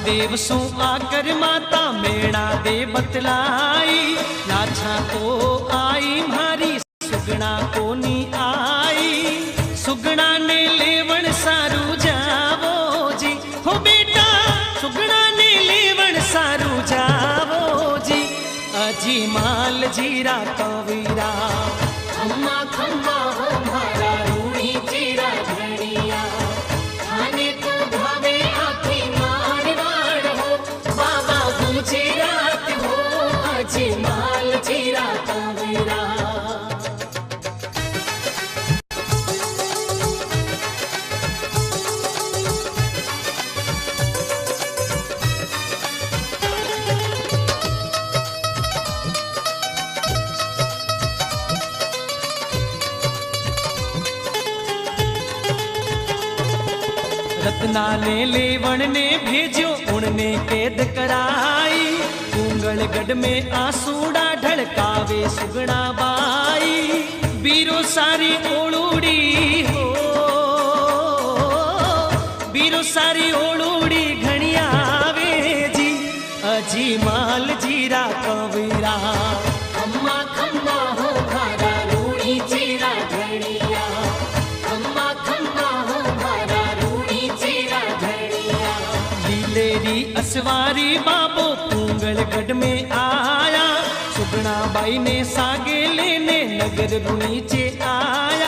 रामदेव सो आकर माता मेणा दे बतलाई, लाछा तो आई मारी सुगना कोनी आई, सुगना ने लेवण सारू जावो जी, हो बेटा सुगना ने लेवण सारू जावो जी, अजी माल जीरा कवीरा खम्मा खम्मा हो मारा रूणी जीरा धनिया, खाने को भावे आखी मारवाड़ हो, बाबा गुजरात हो अजी माल जीरा कवीरा। रत्ना ने लेवण ने भेजो उनने कैद कराई, कुंगलगढ़ में आसूड़ा ढड़कावे सुगना बाई, बीरो सारी ओलूड़ी हो, बीरो सारी ओलूड़ी घणियावे जी, अजी माल जीरा कवीरा खम्मा खम्मा हो मारा रूणी जीरा धनिया, खम्मा खम्मा हो मारा रूणी जीरा धनिया। लीलेरी असवारी बाबो कुंगलगढ़ में आया, सुगना बाई ने सागे लेने नगर नीचे आया,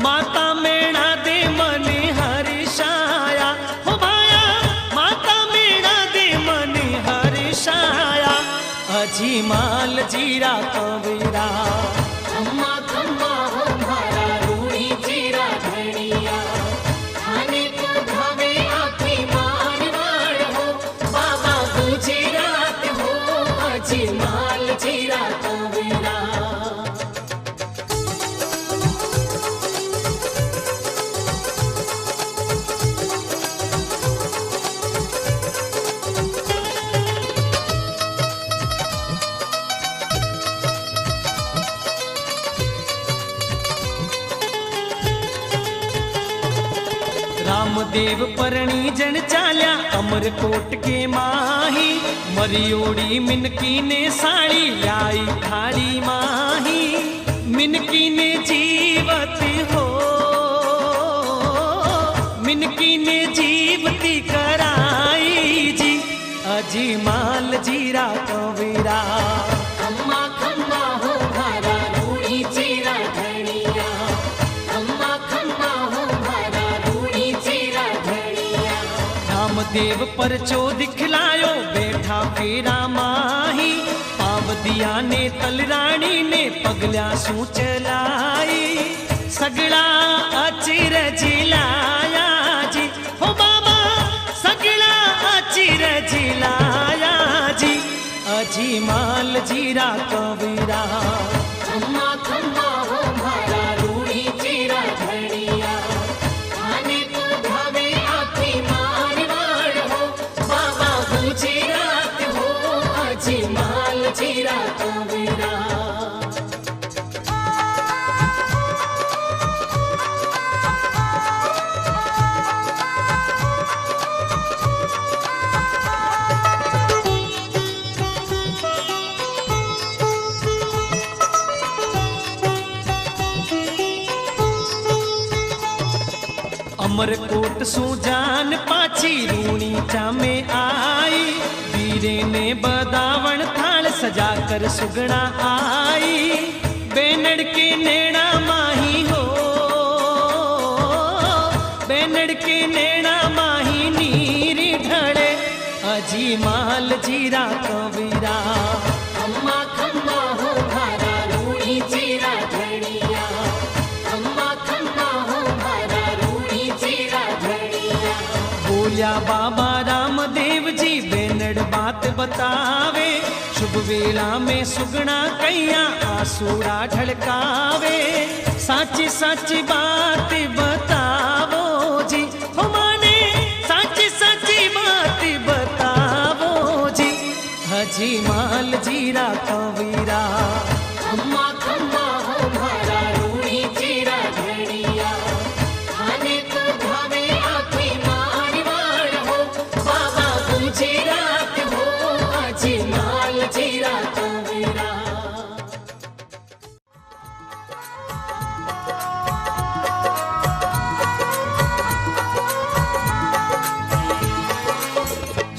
माता मेणा दे मने हर्षाया, हो भाया माता मेणा दे मने हर्षाया, अजी माल जीरा कवीरा खम्मा खम्मा हो मारा रूणी जीरा धनिया, खाने को भावे आखी मारवाड़ हो, बाबा गुजरात हो अजी माल जीरा कवीरा। रामदेव परणी जन चाल्या अमरकोट के माही, मरियोड़ी मिनकी ने साड़ी लाई थाड़ी माही, मिनकी ने जीवती हो, मिनकी ने जीवती कराई जी, अजी माल जीरा कवीरा खम्मा खम्मा हो मारा रूणी जीरा धनिया, खम्मा खम्मा हो मारा रूणी जीरा धनिया। रामदेव परचो दिखलायो बैठा फेरा माही, पावदिया ने तलराणी ने पगल्या सू चलाई, सगड़ा अचिर जिलाया जी, हो बाबा सगड़ा अचिर जिलाया जी, अजी माल जीरा कवीरा खम्मा खम्मा हो मारा रूणी जीरा धनिया, खाने को भावे आखी मारवाड़ हो, बाबा गुजरात हो अजी माल जीरा कवीरा। अमरकोट सू जान पाची रूणी चामे आई, वीरे ने बदावण थाल सजा कर सुगना आई, बेनड़ के नैना माही हो, बेनड़ के नैना माही नीरी ढड़े, अजी माल जीरा कवीरा खम्मा खम्मा हो मारा रूणी जीरा धनिया, खम्मा खम्मा हो मारा रूणी जीरा बोल्या बाबा रामदेव जी बेनड़ बात बतावे, शुभ वेला में सुगना कैया आसूरा ढलकावे। साची साची बात बतावो जी, हो माने साची साची बात बतावो जी। हजी माल जीरा कवीरा खम्मा खम्मा हो मारा रूणी जीरा घड़िया, खाने को भावे आँखें मारवाड़ हो, बाबा गुजरात हो अजी माल जीरा कवीरा।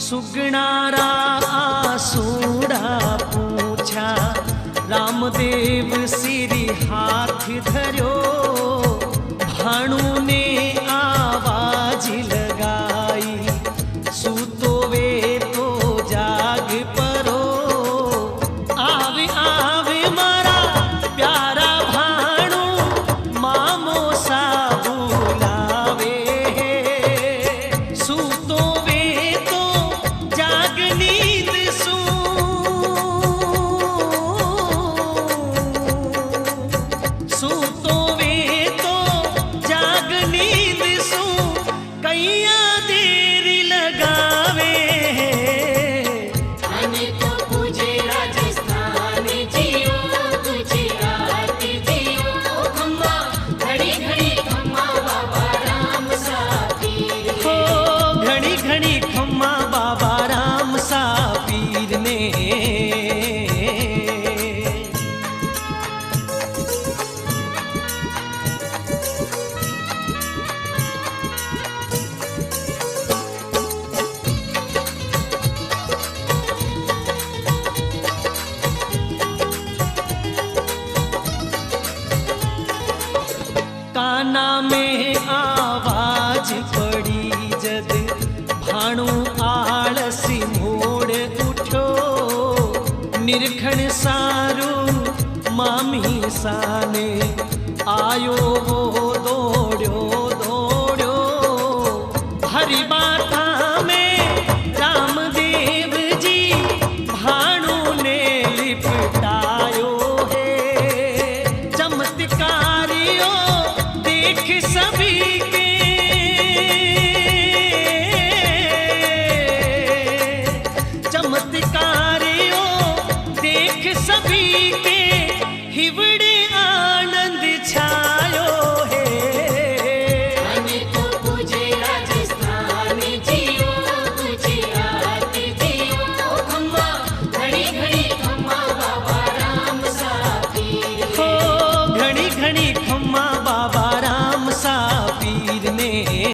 सुगणारा आसूड़ा पूछा, रामदेव सिरी हाथ धर्यो। भाणु ने आवाज लगाई, सूतो वे तो जाग परो। आवे आवे मारा प्यारा भाणु, मामो सा बुलावे। सूतो वे तो जाग नींद सू, सूतो वे तो जाग नींद सू, कैया देर लगावे। खाने को पूजे राजस्थान जियो, गुजरात जियो, खम्मा घड़ी घड़ी खम्मा बाबा राम सा पीर हो ने। घड़ी घड़ी खम्मा बाबा राम सा पीर ने। काना में आवाज पड़ी जद, भाणु आलसी मोड़ उठो। निरखण सारू मामी साने आयो वो